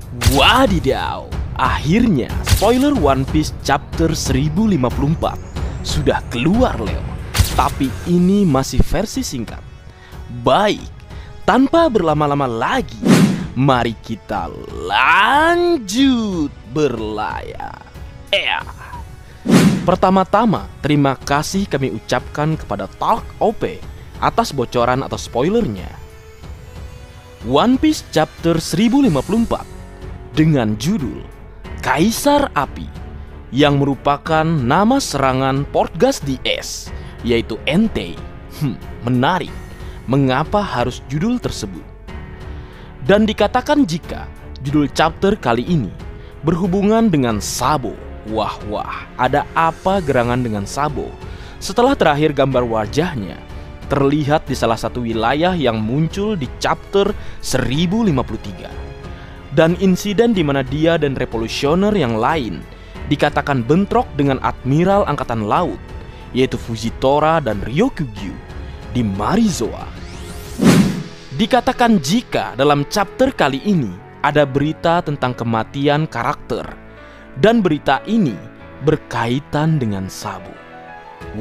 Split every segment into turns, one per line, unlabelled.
Wadidaw, akhirnya spoiler One Piece chapter 1054 sudah keluar Leo. Tapi ini masih versi singkat. Baik, tanpa berlama-lama lagi, mari kita lanjut berlayar. Pertama-tama, terima kasih kami ucapkan kepada Talk OP atas bocoran atau spoilernya. One Piece chapter 1054 dengan judul Kaisar Api, yang merupakan nama serangan Portgas di es, yaitu Entei. Menarik, mengapa harus judul tersebut? Dan dikatakan jika judul chapter kali ini berhubungan dengan Sabo. Wah, ada apa gerangan dengan Sabo? Setelah terakhir gambar wajahnya terlihat di salah satu wilayah yang muncul di chapter 1053. Dan insiden di mana dia dan revolusioner yang lain dikatakan bentrok dengan Admiral Angkatan Laut, yaitu Fujitora dan Ryokugyu di Marizoa. Dikatakan jika dalam chapter kali ini ada berita tentang kematian karakter, dan berita ini berkaitan dengan Sabo.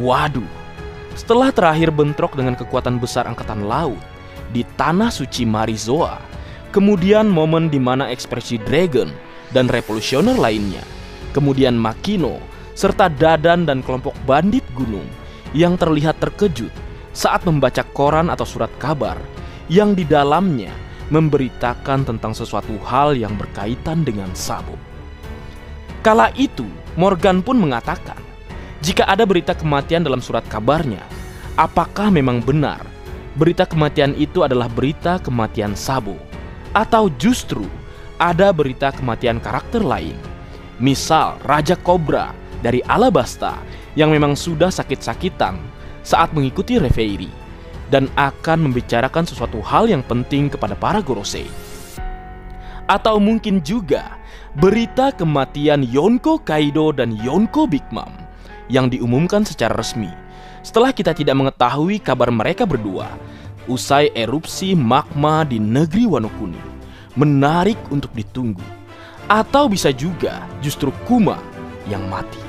Waduh, setelah terakhir bentrok dengan kekuatan besar Angkatan Laut di Tanah Suci Marizoa, kemudian momen di mana ekspresi Dragon dan revolusioner lainnya, kemudian Makino, serta Dadan dan kelompok bandit gunung yang terlihat terkejut saat membaca koran atau surat kabar yang di dalamnya memberitakan tentang sesuatu hal yang berkaitan dengan Sabo. Kala itu, Morgan pun mengatakan, jika ada berita kematian dalam surat kabarnya, apakah memang benar berita kematian itu adalah berita kematian Sabo? Atau justru ada berita kematian karakter lain, misal Raja Cobra dari Alabasta yang memang sudah sakit-sakitan saat mengikuti Reverie dan akan membicarakan sesuatu hal yang penting kepada para Gorosei. Atau mungkin juga berita kematian Yonko Kaido dan Yonko Big Mom yang diumumkan secara resmi setelah kita tidak mengetahui kabar mereka berdua usai erupsi magma di negeri Wano Kuni. Menarik untuk ditunggu. Atau bisa juga justru Kuma yang mati.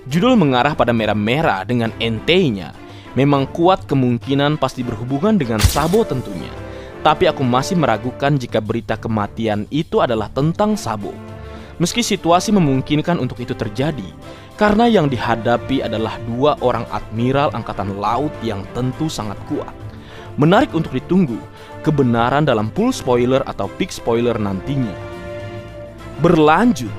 Judul mengarah pada merah-merah dengan Entei-nya. Memang kuat kemungkinan pasti berhubungan dengan Sabo tentunya. Tapi aku masih meragukan jika berita kematian itu adalah tentang Sabo. Meski situasi memungkinkan untuk itu terjadi, karena yang dihadapi adalah dua orang Admiral Angkatan Laut yang tentu sangat kuat. Menarik untuk ditunggu kebenaran dalam full spoiler atau big spoiler nantinya. Berlanjut,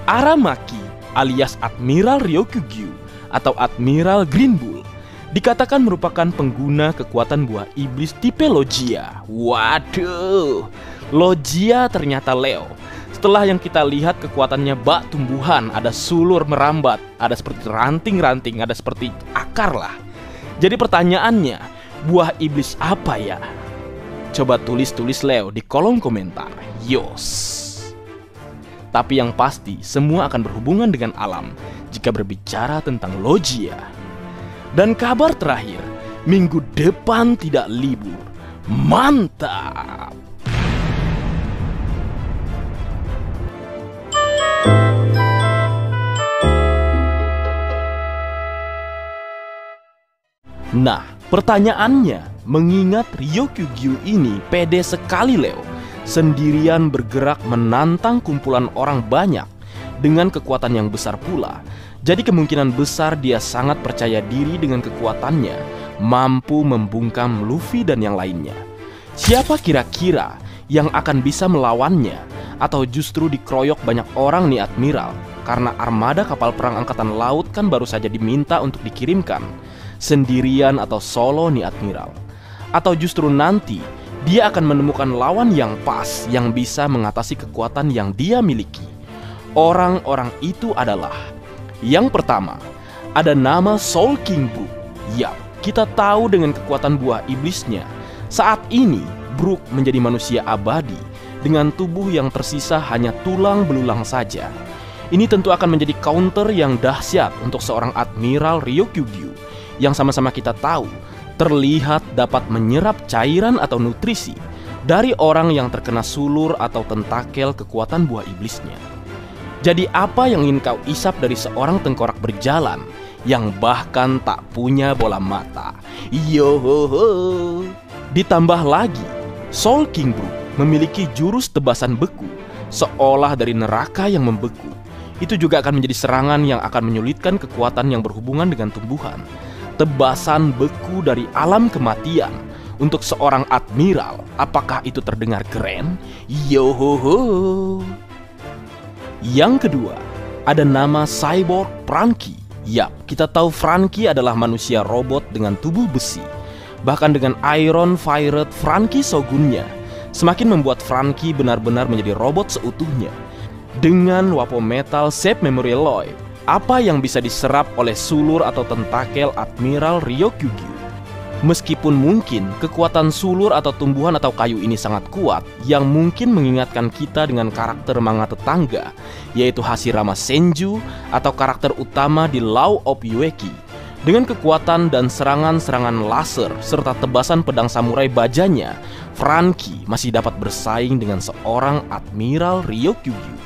Aramaki alias Admiral Ryokugyu atau Admiral Green Bull dikatakan merupakan pengguna kekuatan buah iblis tipe Logia. Waduh, Logia ternyata Leo. Setelah yang kita lihat kekuatannya bak tumbuhan, ada sulur merambat, ada seperti ranting-ranting, ada seperti akar lah. Jadi pertanyaannya, buah iblis apa ya? Coba tulis Leo di kolom komentar. Yos. Tapi yang pasti semua akan berhubungan dengan alam jika berbicara tentang Logia. Dan kabar terakhir, minggu depan tidak libur. Mantap. Nah, pertanyaannya, mengingat Ryokugyu ini pede sekali Leo, sendirian bergerak menantang kumpulan orang banyak dengan kekuatan yang besar pula. Jadi kemungkinan besar dia sangat percaya diri dengan kekuatannya, mampu membungkam Luffy dan yang lainnya. Siapa kira-kira yang akan bisa melawannya? Atau justru dikeroyok banyak orang nih Admiral? Karena armada kapal perang Angkatan Laut kan baru saja diminta untuk dikirimkan. Sendirian atau solo nih Admiral? Atau justru nanti dia akan menemukan lawan yang pas yang bisa mengatasi kekuatan yang dia miliki? Orang-orang itu adalah, yang pertama, ada nama Soul King Brook. Yap, kita tahu dengan kekuatan buah iblisnya, saat ini Brook menjadi manusia abadi dengan tubuh yang tersisa hanya tulang belulang saja. Ini tentu akan menjadi counter yang dahsyat untuk seorang Admiral Ryokugyu yang sama-sama kita tahu terlihat dapat menyerap cairan atau nutrisi dari orang yang terkena sulur atau tentakel kekuatan buah iblisnya. Jadi apa yang ingin kau isap dari seorang tengkorak berjalan yang bahkan tak punya bola mata? Yohoho. Ditambah lagi, Soul King Brook memiliki jurus tebasan beku, seolah dari neraka yang membeku. Itu juga akan menjadi serangan yang akan menyulitkan kekuatan yang berhubungan dengan tumbuhan. Tebasan beku dari alam kematian untuk seorang admiral, apakah itu terdengar keren? Yohoho. Yang kedua, ada nama Cyborg Franky. Yap, kita tahu Franky adalah manusia robot dengan tubuh besi. Bahkan dengan Iron Fired Franky Shogunnya, semakin membuat Franky benar-benar menjadi robot seutuhnya. Dengan Wapo Metal Shape Memory Alloy, apa yang bisa diserap oleh sulur atau tentakel Admiral Ryokugyu? Meskipun mungkin kekuatan sulur atau tumbuhan atau kayu ini sangat kuat, yang mungkin mengingatkan kita dengan karakter manga tetangga, yaitu Hashirama Senju atau karakter utama di Law of Ueki. Dengan kekuatan dan serangan-serangan laser serta tebasan pedang samurai bajanya, Franky masih dapat bersaing dengan seorang Admiral Ryokugyu.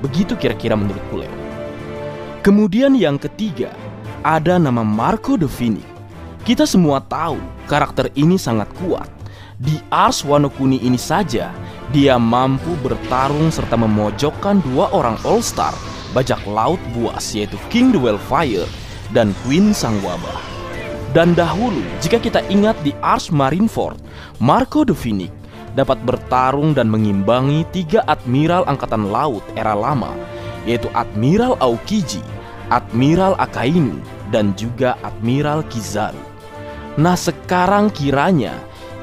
Begitu kira-kira menurutku, Leo. Kemudian yang ketiga, ada nama Marco the Phoenix. Kita semua tahu karakter ini sangat kuat. Di Ars Wano Kuni ini saja, dia mampu bertarung serta memojokkan dua orang All-Star bajak laut buas, yaitu King the Wildfire dan Queen Sang Wabah. Dan dahulu, jika kita ingat di Ars Marineford, Marco the Phoenix dapat bertarung dan mengimbangi 3 admiral angkatan laut era lama, yaitu Admiral Aokiji, Admiral Akainu, dan juga Admiral Kizaru. Nah, sekarang kiranya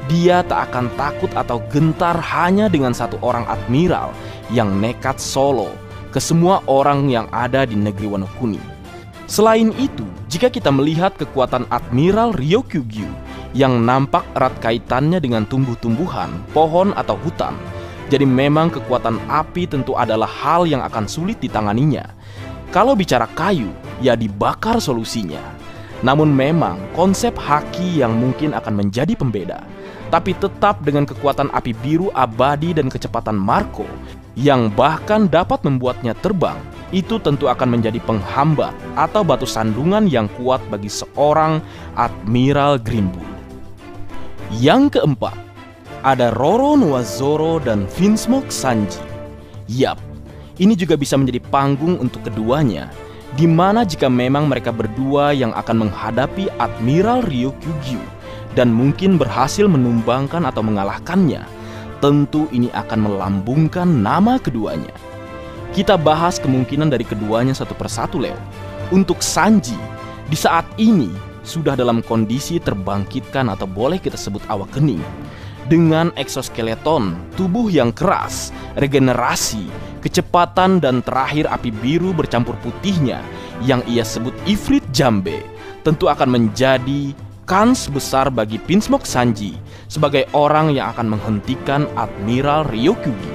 dia tak akan takut atau gentar hanya dengan satu orang admiral yang nekat solo ke semua orang yang ada di negeri Wano Kuni. Selain itu, jika kita melihat kekuatan Admiral Ryokugyu yang nampak erat kaitannya dengan tumbuh-tumbuhan, pohon atau hutan, jadi memang kekuatan api tentu adalah hal yang akan sulit ditanganinya. Kalau bicara kayu, ya dibakar solusinya. Namun memang konsep haki yang mungkin akan menjadi pembeda. Tapi tetap dengan kekuatan api biru abadi dan kecepatan Marco yang bahkan dapat membuatnya terbang, itu tentu akan menjadi penghambat atau batu sandungan yang kuat bagi seorang Admiral Green Bull. Yang keempat, ada Roro Noazoro dan Vinsmoke Sanji. Yap, ini juga bisa menjadi panggung untuk keduanya, di mana jika memang mereka berdua yang akan menghadapi Admiral Ryokugyu dan mungkin berhasil menumbangkan atau mengalahkannya, tentu ini akan melambungkan nama keduanya. Kita bahas kemungkinan dari keduanya satu persatu, Leo. Untuk Sanji, di saat ini sudah dalam kondisi terbangkitkan atau boleh kita sebut awak kening. Dengan exoskeleton, tubuh yang keras, regenerasi, kecepatan dan terakhir api biru bercampur putihnya yang ia sebut Ifrit Jambe, tentu akan menjadi kans besar bagi Vinsmoke Sanji sebagai orang yang akan menghentikan Admiral Ryokugyu.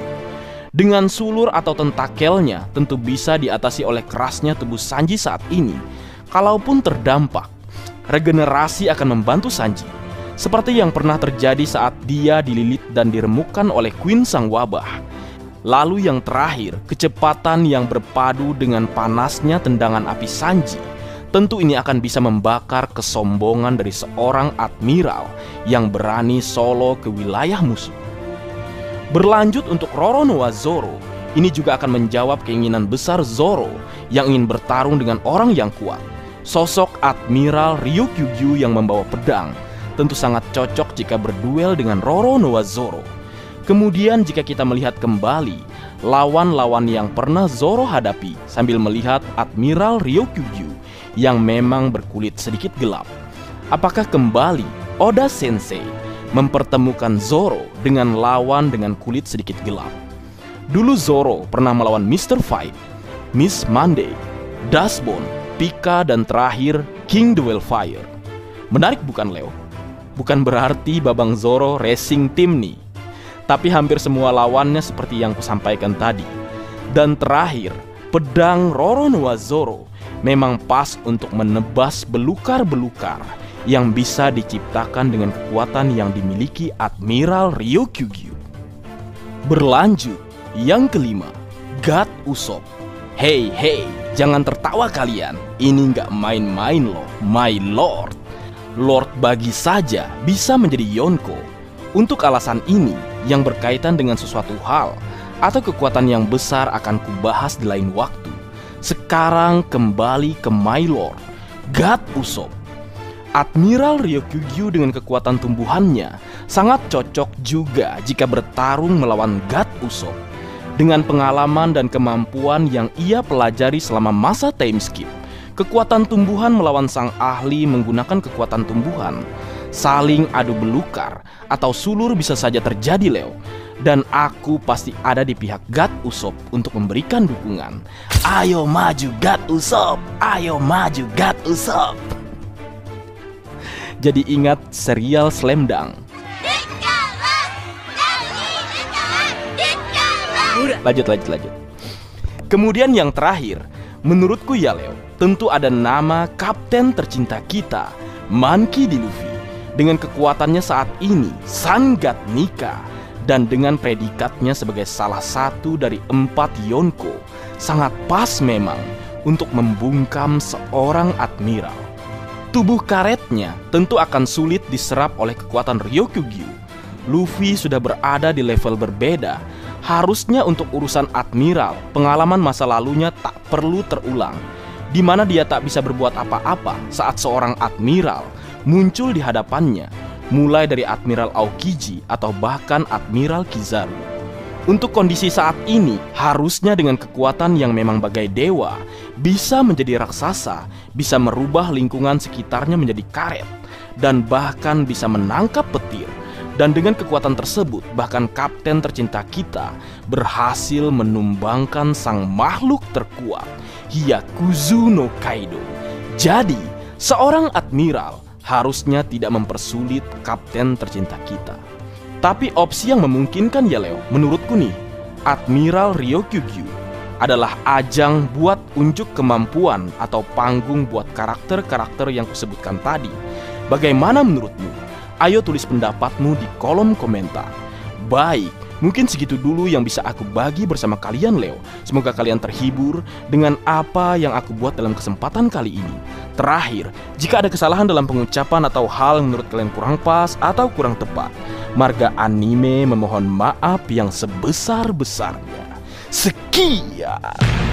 Dengan sulur atau tentakelnya tentu bisa diatasi oleh kerasnya tubuh Sanji saat ini. Kalaupun terdampak, regenerasi akan membantu Sanji, seperti yang pernah terjadi saat dia dililit dan diremukkan oleh Queen Sang Wabah. Lalu yang terakhir, kecepatan yang berpadu dengan panasnya tendangan api Sanji, tentu ini akan bisa membakar kesombongan dari seorang admiral yang berani solo ke wilayah musuh. Berlanjut untuk Roro Noazoro, ini juga akan menjawab keinginan besar Zoro yang ingin bertarung dengan orang yang kuat. Sosok Admiral Ryokugyu yang membawa pedang tentu sangat cocok jika berduel dengan Roro Noazoro. Kemudian jika kita melihat kembali lawan-lawan yang pernah Zoro hadapi sambil melihat Admiral Ryokugyu yang memang berkulit sedikit gelap, apakah kembali Oda Sensei mempertemukan Zoro dengan lawan dengan kulit sedikit gelap? Dulu Zoro pernah melawan Mr. Fight, Miss Monday, Dustbone, Pika, dan terakhir King the Wildfire. Menarik bukan, Leo? Bukan berarti Babang Zoro racing team nih, tapi hampir semua lawannya seperti yang kusampaikan tadi. Dan terakhir, pedang Roro Noazoro memang pas untuk menebas belukar-belukar yang bisa diciptakan dengan kekuatan yang dimiliki Admiral Ryokugyu. Berlanjut, yang kelima, God Usopp. Hey, jangan tertawa kalian. Ini nggak main-main loh, my lord. Lord Buggy saja bisa menjadi Yonko. Untuk alasan ini, yang berkaitan dengan sesuatu hal atau kekuatan yang besar akan kubahas di lain waktu. Sekarang kembali ke my lord, God Usopp. Admiral Ryokugyu dengan kekuatan tumbuhannya sangat cocok juga jika bertarung melawan God Usopp. Dengan pengalaman dan kemampuan yang ia pelajari selama masa time skip, kekuatan tumbuhan melawan sang ahli menggunakan kekuatan tumbuhan, saling adu belukar atau sulur bisa saja terjadi, Leo. Dan aku pasti ada di pihak God Usopp untuk memberikan dukungan. Ayo maju God Usopp, ayo maju God Usopp. Jadi ingat serial Slam Dunk. Lanjut. Kemudian yang terakhir, menurutku ya Leo, tentu ada nama kapten tercinta kita, Monkey D. Luffy. Dengan kekuatannya saat ini, Sun God Nika, dan dengan predikatnya sebagai salah satu dari 4 Yonko, sangat pas memang untuk membungkam seorang admiral. Tubuh karetnya tentu akan sulit diserap oleh kekuatan Ryokugyu. Luffy sudah berada di level berbeda. Harusnya untuk urusan admiral, pengalaman masa lalunya tak perlu terulang, di mana dia tak bisa berbuat apa-apa saat seorang admiral muncul di hadapannya, mulai dari Admiral Aokiji atau bahkan Admiral Kizaru. Untuk kondisi saat ini, harusnya dengan kekuatan yang memang bagai dewa, bisa menjadi raksasa, bisa merubah lingkungan sekitarnya menjadi karet, dan bahkan bisa menangkap petir. Dan dengan kekuatan tersebut, bahkan kapten tercinta kita berhasil menumbangkan sang makhluk terkuat, Hyakuzu no Kaido. Jadi, seorang admiral harusnya tidak mempersulit kapten tercinta kita. Tapi opsi yang memungkinkan ya Leo, menurutku nih, Admiral Ryokugyu adalah ajang buat unjuk kemampuan atau panggung buat karakter-karakter yang kusebutkan tadi. Bagaimana menurutmu? Ayo tulis pendapatmu di kolom komentar. Baik, mungkin segitu dulu yang bisa aku bagi bersama kalian Leo. Semoga kalian terhibur dengan apa yang aku buat dalam kesempatan kali ini. Terakhir, jika ada kesalahan dalam pengucapan atau hal yang menurut kalian kurang pas atau kurang tepat, Marga Anime memohon maaf yang sebesar-besarnya. Sekian.